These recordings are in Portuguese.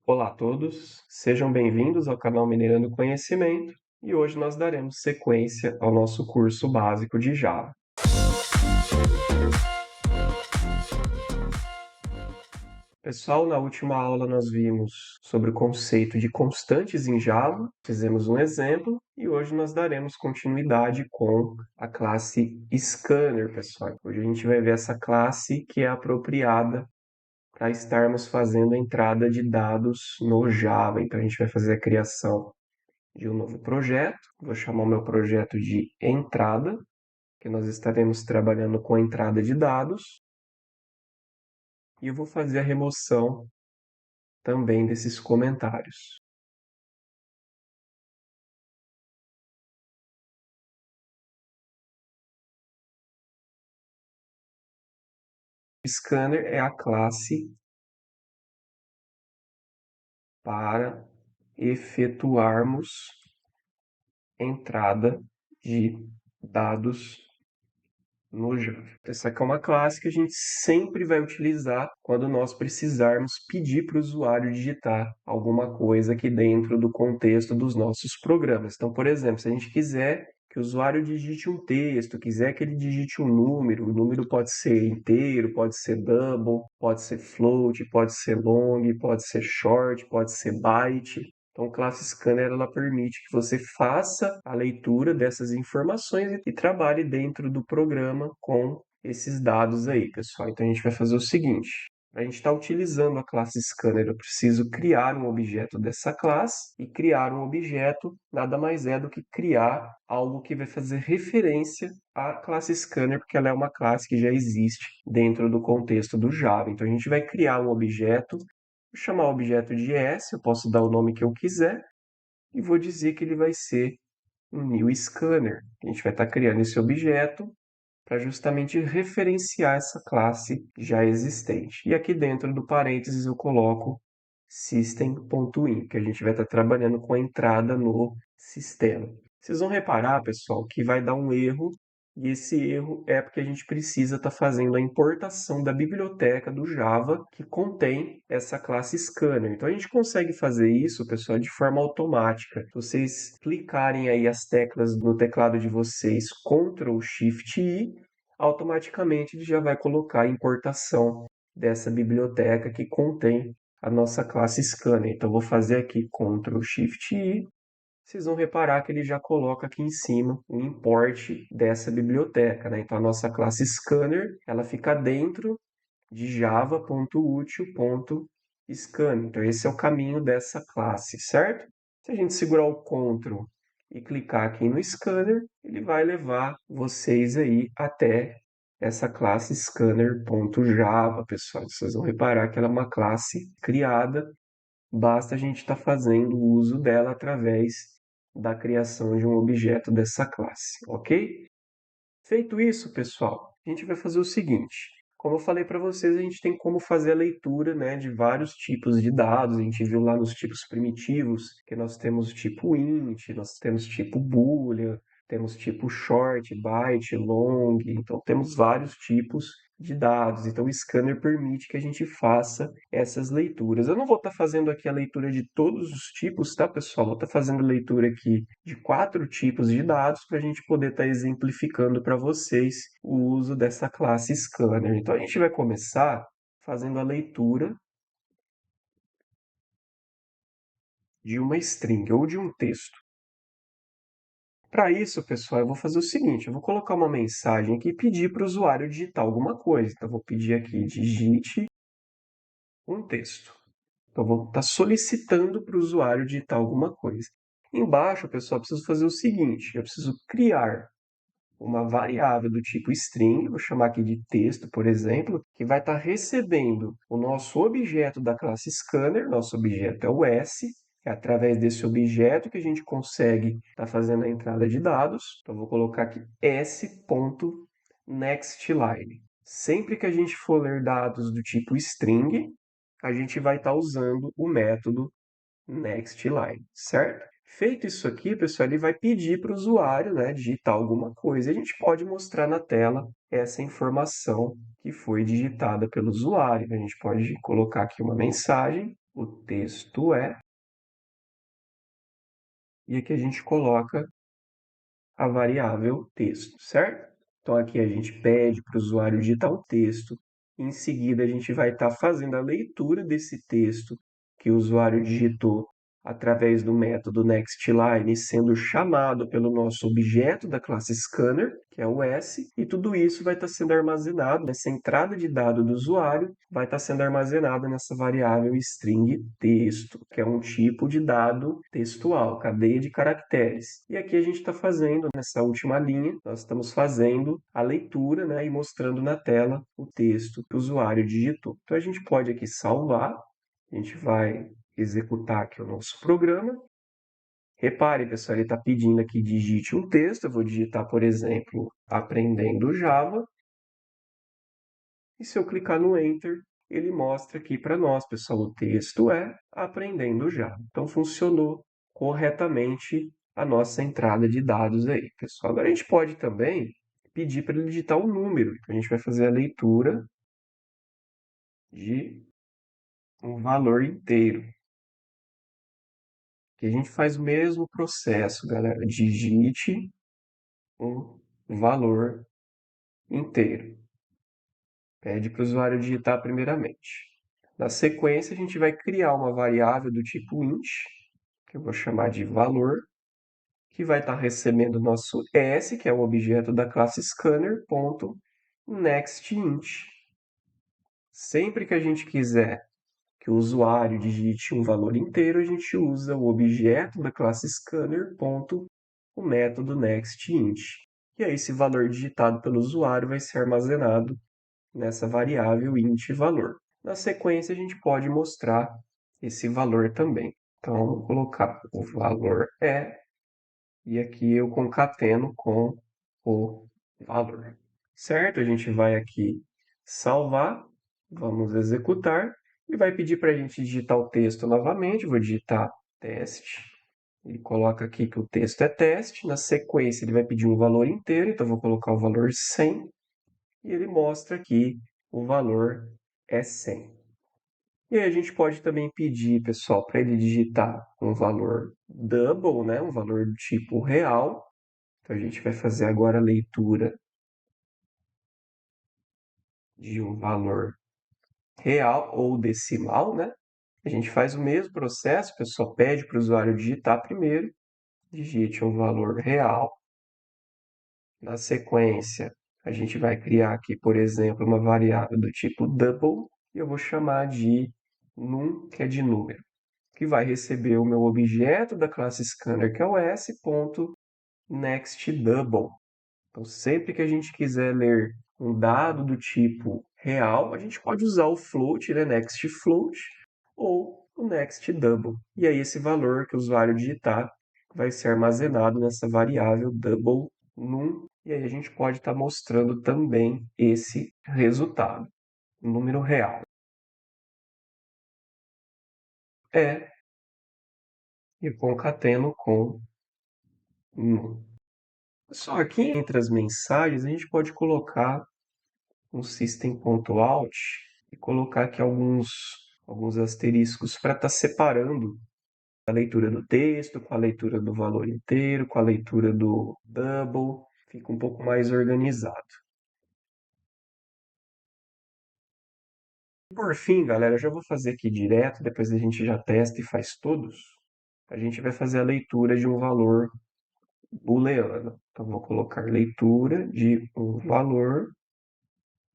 Olá a todos, sejam bem-vindos ao canal Minerando Conhecimento e hoje nós daremos sequência ao nosso curso básico de Java. Pessoal, na última aula nós vimos sobre o conceito de constantes em Java, fizemos um exemplo e hoje nós daremos continuidade com a classe Scanner, pessoal. Hoje a gente vai ver essa classe que é apropriada para estarmos fazendo a entrada de dados no Java. Então a gente vai fazer a criação de um novo projeto. Vou chamar o meu projeto de entrada, que nós estaremos trabalhando com a entrada de dados. E eu vou fazer a remoção também desses comentários. Scanner é a classe para efetuarmos entrada de dados no Java. Essa aqui é uma classe que a gente sempre vai utilizar quando nós precisarmos pedir para o usuário digitar alguma coisa aqui dentro do contexto dos nossos programas. Então, por exemplo, se a gente quiser que o usuário digite um texto, quiser que ele digite um número, o número pode ser inteiro, pode ser double, pode ser float, pode ser long, pode ser short, pode ser byte. Então, o Class Scanner ela permite que você faça a leitura dessas informações e trabalhe dentro do programa com esses dados aí, pessoal. Então, a gente vai fazer o seguinte. A gente está utilizando a classe Scanner, eu preciso criar um objeto dessa classe, e criar um objeto nada mais é do que criar algo que vai fazer referência à classe Scanner, porque ela é uma classe que já existe dentro do contexto do Java. Então, a gente vai criar um objeto. Vou chamar o objeto de S, eu posso dar o nome que eu quiser, e vou dizer que ele vai ser um new scanner. A gente vai estar criando esse objeto para justamente referenciar essa classe já existente. E aqui dentro do parênteses eu coloco system.in, que a gente vai estar trabalhando com a entrada no sistema. Vocês vão reparar, pessoal, que vai dar um erro, e esse erro é porque a gente precisa estar fazendo a importação da biblioteca do Java que contém essa classe Scanner. Então a gente consegue fazer isso, pessoal, de forma automática. Se vocês clicarem aí as teclas no teclado de vocês, Ctrl Shift I, automaticamente ele já vai colocar a importação dessa biblioteca que contém a nossa classe Scanner. Então, vou fazer aqui Ctrl Shift I. Vocês vão reparar que ele já coloca aqui em cima o import dessa biblioteca, né? Então, a nossa classe Scanner, ela fica dentro de java.util.scanner. Então, esse é o caminho dessa classe, certo? Se a gente segurar o Ctrl e clicar aqui no Scanner, ele vai levar vocês aí até essa classe scanner.java, pessoal. Vocês vão reparar que ela é uma classe criada, basta a gente estar fazendo o uso dela através da criação de um objeto dessa classe, ok? Feito isso, pessoal, a gente vai fazer o seguinte. Como eu falei para vocês, a gente tem como fazer a leitura, né, de vários tipos de dados. A gente viu lá nos tipos primitivos que nós temos o tipo int, nós temos tipo boolean, temos tipo short, byte, long. Então temos vários tipos de dados. Então o scanner permite que a gente faça essas leituras. Eu não vou estar fazendo aqui a leitura de todos os tipos, tá, pessoal? Vou estar fazendo leitura aqui de 4 tipos de dados para a gente poder estar exemplificando para vocês o uso dessa classe scanner. Então a gente vai começar fazendo a leitura de uma string ou de um texto. Para isso, pessoal, eu vou fazer o seguinte: eu vou colocar uma mensagem aqui e pedir para o usuário digitar alguma coisa. Então, eu vou pedir aqui, digite um texto. Então, eu vou estar solicitando para o usuário digitar alguma coisa. Embaixo, pessoal, eu preciso fazer o seguinte: eu preciso criar uma variável do tipo string, vou chamar aqui de texto, por exemplo, que vai estar recebendo o nosso objeto da classe scanner, nosso objeto é o S, é através desse objeto que a gente consegue estar fazendo a entrada de dados. Então, vou colocar aqui s.nextLine. Sempre que a gente for ler dados do tipo string, a gente vai estar usando o método nextLine, certo? Feito isso aqui, pessoal, ele vai pedir para o usuário, né, digitar alguma coisa. E a gente pode mostrar na tela essa informação que foi digitada pelo usuário. A gente pode colocar aqui uma mensagem o texto é, e aqui a gente coloca a variável texto, certo? Então aqui a gente pede para o usuário digitar o texto, em seguida a gente vai estar fazendo a leitura desse texto que o usuário digitou através do método nextLine, sendo chamado pelo nosso objeto da classe scanner, que é o S, e tudo isso vai estar sendo armazenado nessa entrada de dado do usuário, vai estar sendo armazenado nessa variável string texto, que é um tipo de dado textual, cadeia de caracteres. E aqui a gente está fazendo, nessa última linha, nós estamos fazendo a leitura, né, e mostrando na tela o texto que o usuário digitou. Então a gente pode aqui salvar, a gente vai executar aqui o nosso programa. Repare, pessoal, ele está pedindo aqui digite um texto. Eu vou digitar, por exemplo, aprendendo Java. E se eu clicar no Enter, ele mostra aqui para nós, pessoal, o texto é aprendendo Java. Então funcionou corretamente a nossa entrada de dados aí, pessoal. Agora a gente pode também pedir para ele digitar um número. Então a gente vai fazer a leitura de um valor inteiro. Que a gente faz o mesmo processo, galera. Digite um valor inteiro. Pede para o usuário digitar primeiramente. Na sequência, a gente vai criar uma variável do tipo int, que eu vou chamar de valor, que vai estar recebendo o nosso s, que é o objeto da classe scanner, ponto, nextInt. Sempre que a gente quiser que o usuário digite um valor inteiro, a gente usa o objeto da classe scanner, ponto, o método nextInt. E aí esse valor digitado pelo usuário vai ser armazenado nessa variável int valor. Na sequência, a gente pode mostrar esse valor também. Então, vou colocar o valor é, e aqui eu concateno com o valor. Certo? A gente vai aqui salvar, vamos executar, e vai pedir para a gente digitar o texto novamente. Vou digitar teste. Ele coloca aqui que o texto é teste. Na sequência, ele vai pedir um valor inteiro, então vou colocar o valor 100. E ele mostra que o valor é 100. E aí a gente pode também pedir, pessoal, para ele digitar um valor double, né? Um valor do tipo real. Então a gente vai fazer agora a leitura de um valor real ou decimal, né? A gente faz o mesmo processo, o pessoal pede para o usuário digitar primeiro, digite um valor real. Na sequência, a gente vai criar aqui, por exemplo, uma variável do tipo double, e eu vou chamar de num, que é de número, que vai receber o meu objeto da classe scanner, que é o s.nextDouble. Então, sempre que a gente quiser ler um dado do tipo real, a gente pode usar o float, né, nextFloat, ou o nextDouble. E aí esse valor que o usuário digitar vai ser armazenado nessa variável double num, e aí a gente pode estar mostrando também esse resultado, um número real. É, e concateno com num. Só aqui entre as mensagens a gente pode colocar um system.out e colocar aqui alguns asteriscos para estar separando a leitura do texto, com a leitura do valor inteiro, com a leitura do double, fica um pouco mais organizado. Por fim, galera, eu já vou fazer aqui direto, depois a gente já testa e faz todos. A gente vai fazer a leitura de um valor booleano. Então, vou colocar leitura de um valor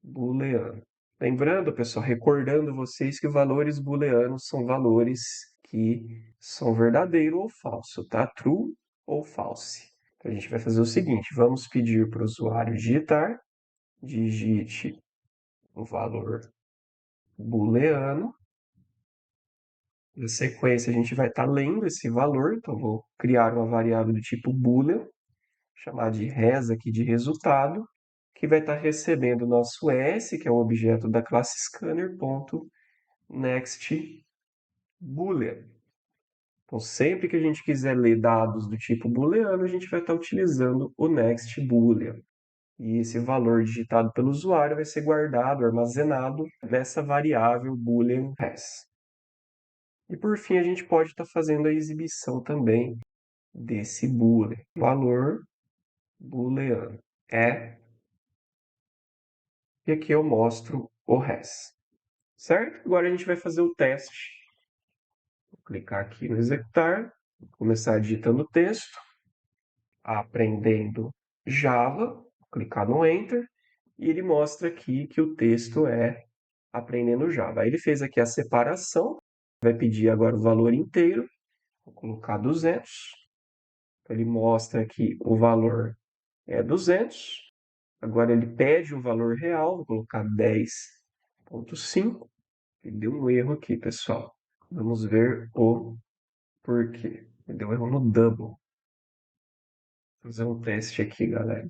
booleano. Lembrando, pessoal, recordando vocês que valores booleanos são valores que são verdadeiro ou falso, tá? True ou false. Então, a gente vai fazer o seguinte, vamos pedir para o usuário digitar, digite o valor booleano. Na sequência, a gente vai estar lendo esse valor, então vou criar uma variável do tipo boolean, chamar de res aqui de resultado, que vai estar recebendo o nosso s, que é o objeto da classe scanner, ponto, next boolean. Então, sempre que a gente quiser ler dados do tipo booleano, a gente vai estar utilizando o next boolean. E esse valor digitado pelo usuário vai ser guardado, armazenado nessa variável boolean res. E por fim, a gente pode estar fazendo a exibição também desse boolean. Valor booleano é, e aqui eu mostro o resto, certo? Agora a gente vai fazer o teste. Vou clicar aqui no executar, começar digitando o texto, aprendendo Java, vou clicar no Enter, e ele mostra aqui que o texto é aprendendo Java. Aí ele fez aqui a separação, vai pedir agora o valor inteiro, vou colocar 200, ele mostra que o valor é 200, agora ele pede o valor real, vou colocar 10,5, ele deu um erro aqui, pessoal. Vamos ver o porquê. Ele deu um erro no double. Vou fazer um teste aqui, galera.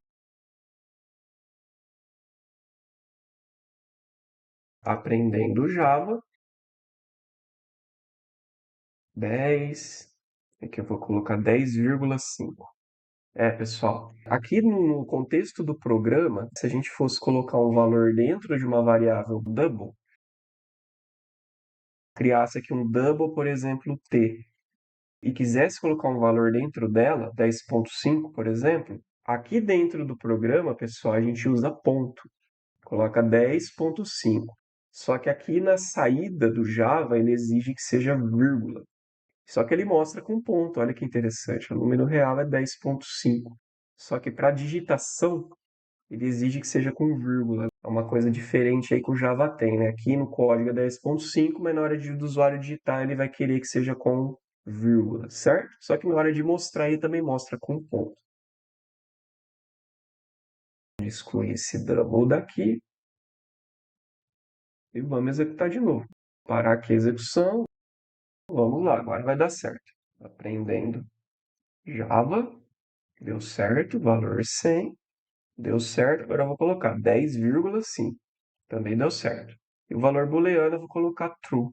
Aprendendo Java, 10, aqui eu vou colocar 10,5. Pessoal, aqui no contexto do programa, se a gente fosse colocar um valor dentro de uma variável double, criasse aqui um double, por exemplo, t, e quisesse colocar um valor dentro dela, 10,5, por exemplo, aqui dentro do programa, pessoal, a gente usa ponto, coloca 10,5. Só que aqui na saída do Java, ele exige que seja vírgula. Só que ele mostra com ponto, olha que interessante, o número real é 10,5. Só que para digitação, ele exige que seja com vírgula. É uma coisa diferente aí que o Java tem, né? Aqui no código é 10,5, mas na hora do usuário digitar, ele vai querer que seja com vírgula, certo? Só que na hora de mostrar, ele também mostra com ponto. Excluir esse double daqui e vamos executar de novo. Parar aqui a execução. Vamos lá, agora vai dar certo. Aprendendo Java, deu certo, valor 100, deu certo. Agora eu vou colocar 10,5, também deu certo. E o valor booleano eu vou colocar true,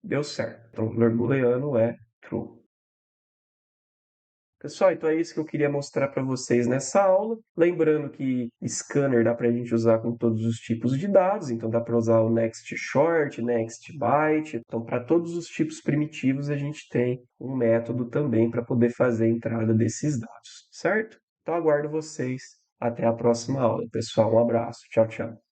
deu certo. Então o valor booleano é true. Pessoal, então é isso que eu queria mostrar para vocês nessa aula. Lembrando que scanner dá para a gente usar com todos os tipos de dados, então dá para usar o next short, next byte. Então, para todos os tipos primitivos, a gente tem um método também para poder fazer a entrada desses dados, certo? Então, aguardo vocês. Até a próxima aula, pessoal. Um abraço. Tchau, tchau.